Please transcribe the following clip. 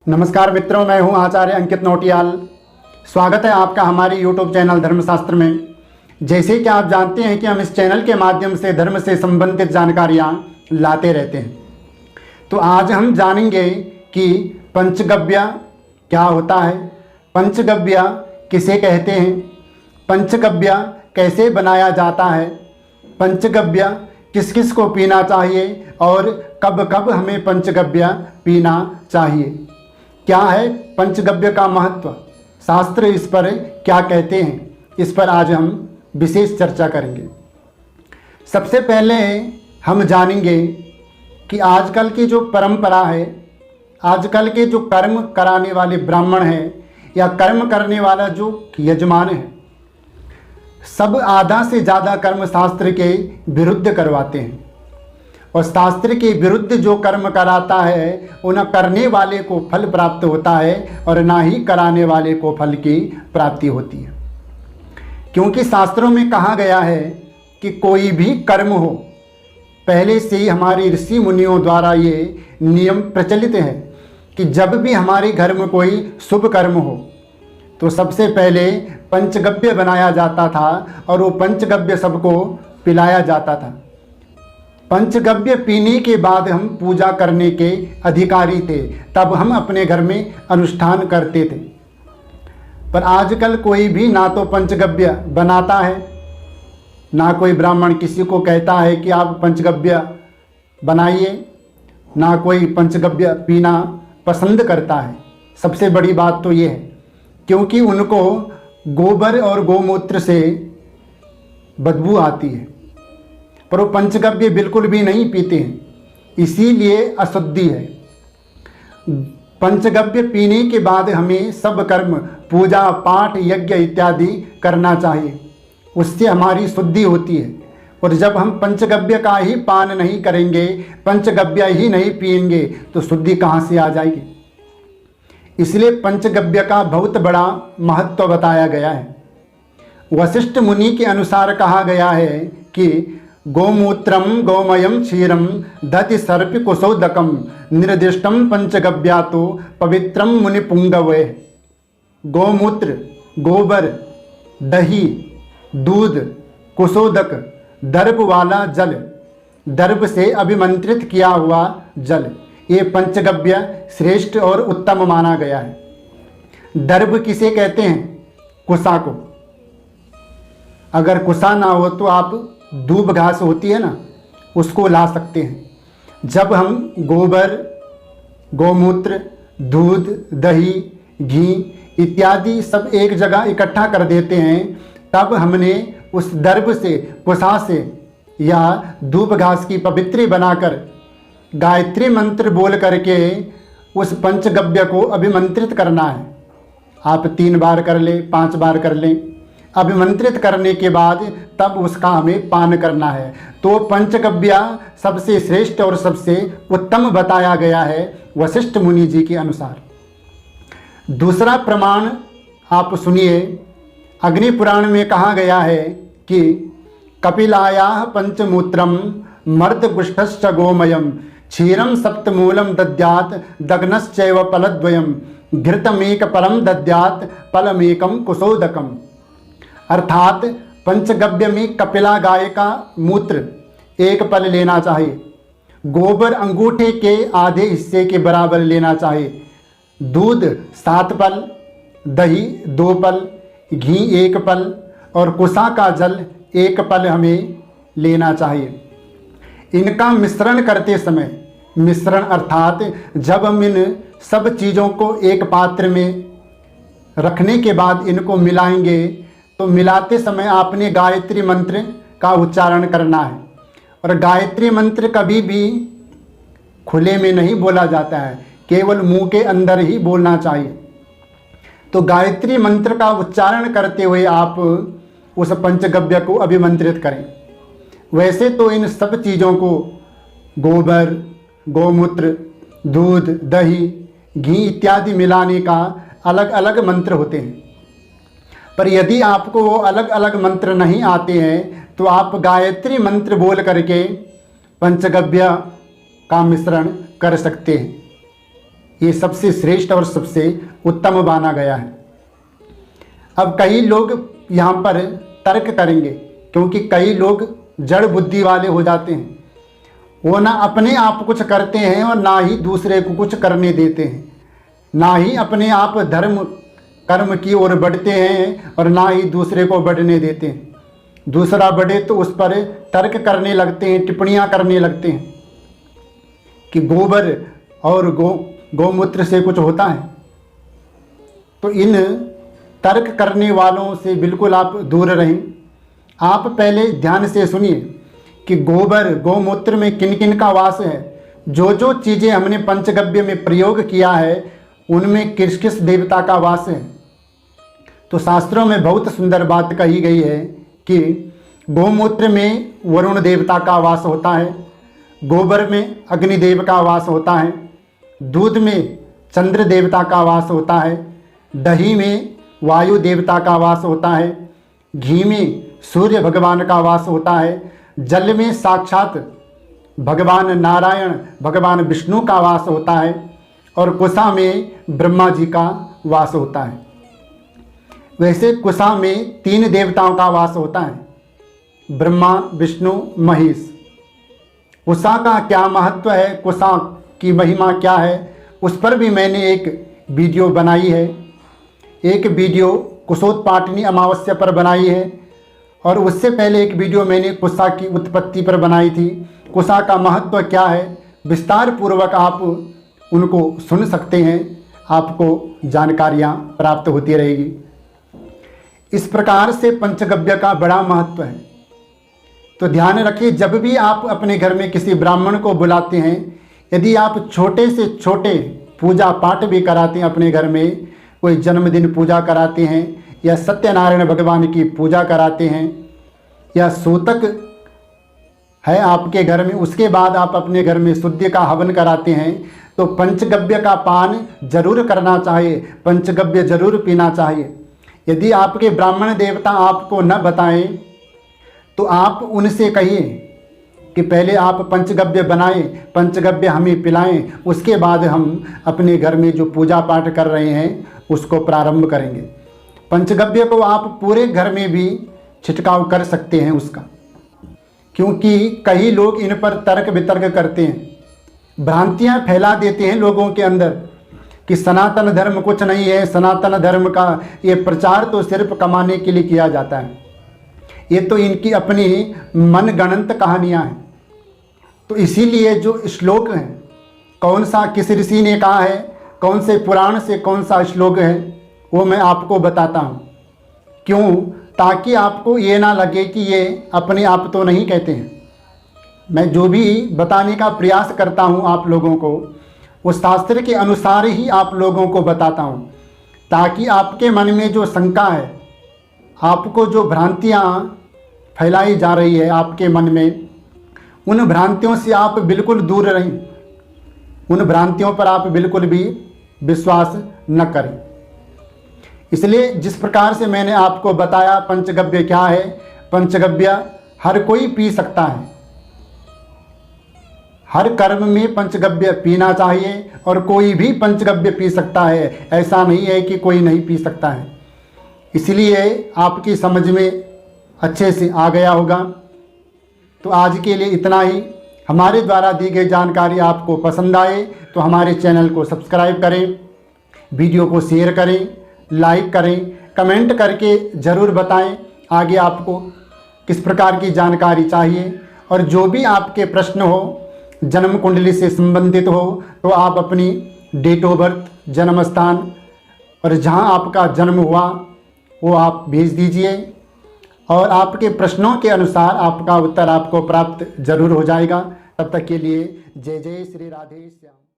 नमस्कार मित्रों, मैं हूं आचार्य अंकित नौटियाल। स्वागत है आपका हमारे YouTube चैनल धर्मशास्त्र में। जैसे कि आप जानते हैं कि हम इस चैनल के माध्यम से धर्म से संबंधित जानकारियां लाते रहते हैं। तो आज हम जानेंगे कि पंचगव्य क्या होता है, पंचगव्य किसे कहते हैं, पंचगव्य कैसे बनाया जाता है, पंचगव्य किस किस को पीना चाहिए और कब कब हमें पंचगव्य पीना चाहिए, क्या है पंचगव्य का महत्व, शास्त्र इस पर क्या कहते हैं, इस पर आज हम विशेष चर्चा करेंगे। सबसे पहले हम जानेंगे कि आजकल की जो परंपरा है, आजकल के जो कर्म कराने वाले ब्राह्मण हैं या कर्म करने वाला जो यजमान है, सब आधा से ज़्यादा कर्म शास्त्र के विरुद्ध करवाते हैं। और शास्त्र के विरुद्ध जो कर्म कराता है उन करने वाले को फल प्राप्त होता है और ना ही कराने वाले को फल की प्राप्ति होती है। क्योंकि शास्त्रों में कहा गया है कि कोई भी कर्म हो, पहले से ही हमारे ऋषि मुनियों द्वारा ये नियम प्रचलित है कि जब भी हमारे घर में कोई शुभ कर्म हो तो सबसे पहले पंचगव्य बनाया जाता था और वो पंचगव्य सबको पिलाया जाता था। पंचगव्य पीने के बाद हम पूजा करने के अधिकारी थे, तब हम अपने घर में अनुष्ठान करते थे। पर आजकल कोई भी ना तो पंचगव्य बनाता है, ना कोई ब्राह्मण किसी को कहता है कि आप पंचगव्य बनाइए, ना कोई पंचगव्य पीना पसंद करता है। सबसे बड़ी बात तो ये है क्योंकि उनको गोबर और गोमूत्र से बदबू आती है, पर वो पंचगव्य बिल्कुल भी नहीं पीते हैं, इसीलिए अशुद्धि है। पंचगव्य पीने के बाद हमें सब कर्म पूजा पाठ यज्ञ इत्यादि करना चाहिए, उससे हमारी शुद्धि होती है। और जब हम पंचगव्य का ही पान नहीं करेंगे, पंचगव्य ही नहीं पिएंगे तो शुद्धि कहाँ से आ जाएगी। इसलिए पंचगव्य का बहुत बड़ा महत्व बताया गया है। वशिष्ठ मुनि के अनुसार कहा गया है कि गोमूत्रम गोमयम क्षीरम दति सर्प कुशोदकम निर्दिष्टम पंचगव्यातो पवित्रम मुनि पुंगवे। गोमूत्र, गोबर, दही, दूध, कुशोदक, दर्भ वाला जल, दर्भ से अभिमंत्रित किया हुआ जल, ये पंचगव्य श्रेष्ठ और उत्तम माना गया है। दर्भ किसे कहते हैं? कुशा को। अगर कुशा ना हो तो आप दूब घास होती है ना, उसको ला सकते हैं। जब हम गोबर, गोमूत्र, दूध, दही, घी इत्यादि सब एक जगह इकट्ठा कर देते हैं, तब हमने उस दर्भ से, कुशा से या दूब घास की पवित्री बनाकर गायत्री मंत्र बोल करके उस पंचगव्य को अभिमंत्रित करना है। आप 3 बार कर लें, 5 बार कर लें। अभिमंत्रित करने के बाद तब उसका हमें पान करना है। तो पंचगव्य सबसे श्रेष्ठ और सबसे उत्तम बताया गया है वशिष्ठ मुनि जी के अनुसार। दूसरा प्रमाण आप सुनिए। अग्नि पुराण में कहा गया है कि कपिलायाः पंचमूत्रम मर्दपुष्टश्च गोमयम क्षीरम सप्तमूलम दद्यात् दग्नश्चैव फलद्वयम घृतमेक फलम दद्यात् फलमेकम कुशोदकम। अर्थात पंचगव्य में कपिला गाय का मूत्र 1 फल लेना चाहिए, गोबर अंगूठे के आधे हिस्से के बराबर लेना चाहिए, दूध 7 फल, दही 2 फल, घी 1 फल और कुशा का जल 1 फल हमें लेना चाहिए। इनका मिश्रण करते समय, मिश्रण अर्थात जब हम इन सब चीज़ों को एक पात्र में रखने के बाद इनको मिलाएंगे तो मिलाते समय आपने गायत्री मंत्र का उच्चारण करना है। और गायत्री मंत्र कभी भी खुले में नहीं बोला जाता है, केवल मुंह के अंदर ही बोलना चाहिए। तो गायत्री मंत्र का उच्चारण करते हुए आप उस पंचगव्य को अभिमंत्रित करें। वैसे तो इन सब चीज़ों को गोबर, गोमूत्र, दूध, दही, घी इत्यादि मिलाने का अलग अलग मंत्र होते हैं। पर यदि आपको वो अलग अलग मंत्र नहीं आते हैं तो आप गायत्री मंत्र बोल करके पंचगव्य का मिश्रण कर सकते हैं। ये सबसे श्रेष्ठ और सबसे उत्तम माना गया है। अब कई लोग यहाँ पर तर्क करेंगे, क्योंकि कई लोग जड़ बुद्धि वाले हो जाते हैं। वो ना अपने आप कुछ करते हैं और ना ही दूसरे को कुछ करने देते हैं, ना ही अपने आप धर्म कर्म की ओर बढ़ते हैं और ना ही दूसरे को बढ़ने देते हैं। दूसरा बढ़े तो उस पर तर्क करने लगते हैं, टिप्पणियां करने लगते हैं कि गोबर और गौमूत्र से कुछ होता है। तो इन तर्क करने वालों से बिल्कुल आप दूर रहें। आप पहले ध्यान से सुनिए कि गोबर गौमूत्र में किन किन का वास है। जो जो चीज़ें हमने पंचगव्य में प्रयोग किया है उनमें किस किस देवता का वास है। तो शास्त्रों में बहुत सुंदर बात कही गई है कि गौमूत्र में वरुण देवता का वास होता है, गोबर में अग्निदेव का वास होता है, दूध में चंद्र देवता का वास होता है, दही में वायु देवता का वास होता है, घी में सूर्य भगवान का वास होता है, जल में साक्षात भगवान नारायण भगवान विष्णु का वास होता है और कुशा में ब्रह्मा जी का वास होता है। वैसे कुशा में 3 देवताओं का वास होता है, ब्रह्मा विष्णु महेश। कुशा का क्या महत्व है, कुशा की महिमा क्या है, उस पर भी मैंने एक वीडियो बनाई है। एक वीडियो कुशोत्पाटनी अमावस्या पर बनाई है और उससे पहले एक वीडियो मैंने कुशा की उत्पत्ति पर बनाई थी। कुशा का महत्व क्या है विस्तार पूर्वक आप उनको सुन सकते हैं, आपको जानकारियाँ प्राप्त होती रहेगी। इस प्रकार से पंचगव्य का बड़ा महत्व है। तो ध्यान रखिए, जब भी आप अपने घर में किसी ब्राह्मण को बुलाते हैं, यदि आप छोटे से छोटे पूजा पाठ भी कराते हैं, अपने घर में कोई जन्मदिन पूजा कराते हैं या सत्यनारायण भगवान की पूजा कराते हैं या सूतक है आपके घर में, उसके बाद आप अपने घर में शुद्ध का हवन कराते हैं, तो पंचगव्य का पान जरूर करना चाहिए, पंचगव्य जरूर पीना चाहिए। यदि आपके ब्राह्मण देवता आपको न बताएं तो आप उनसे कहिए कि पहले आप पंचगव्य बनाएं, पंचगव्य हमें पिलाएं, उसके बाद हम अपने घर में जो पूजा पाठ कर रहे हैं उसको प्रारंभ करेंगे। पंचगव्य को आप पूरे घर में भी छिड़काव कर सकते हैं उसका, क्योंकि कई लोग इन पर तर्क वितर्क करते हैं, भ्रांतियां फैला देते हैं लोगों के अंदर कि सनातन धर्म कुछ नहीं है, सनातन धर्म का ये प्रचार तो सिर्फ कमाने के लिए किया जाता है। ये तो इनकी अपनी मनगढ़ंत कहानियां हैं। तो इसीलिए जो श्लोक हैं, कौन सा किस ऋषि ने कहा है, कौन से पुराण से कौन सा श्लोक है, वो मैं आपको बताता हूँ। क्यों? ताकि आपको ये ना लगे कि ये अपने आप तो नहीं कहते हैं। मैं जो भी बताने का प्रयास करता हूँ आप लोगों को, वो शास्त्र के अनुसार ही आप लोगों को बताता हूँ, ताकि आपके मन में जो शंका है, आपको जो भ्रांतियाँ फैलाई जा रही है आपके मन में, उन भ्रांतियों से आप बिल्कुल दूर रहें, उन भ्रांतियों पर आप बिल्कुल भी विश्वास न करें। इसलिए जिस प्रकार से मैंने आपको बताया पंचगव्य क्या है, पंचगव्य हर कोई पी सकता है, हर कर्म में पंचगव्य पीना चाहिए और कोई भी पंचगव्य पी सकता है, ऐसा नहीं है कि कोई नहीं पी सकता है। इसलिए आपकी समझ में अच्छे से आ गया होगा। तो आज के लिए इतना ही। हमारे द्वारा दी गई जानकारी आपको पसंद आए तो हमारे चैनल को सब्सक्राइब करें, वीडियो को शेयर करें, लाइक करें, कमेंट करके ज़रूर बताएं आगे आपको किस प्रकार की जानकारी चाहिए। और जो भी आपके प्रश्न हो, जन्म कुंडली से संबंधित हो, तो आप अपनी डेट ऑफ बर्थ, जन्म स्थान और जहां आपका जन्म हुआ वो आप भेज दीजिए और आपके प्रश्नों के अनुसार आपका उत्तर आपको प्राप्त जरूर हो जाएगा। तब तक के लिए जय जय श्री राधे श्याम।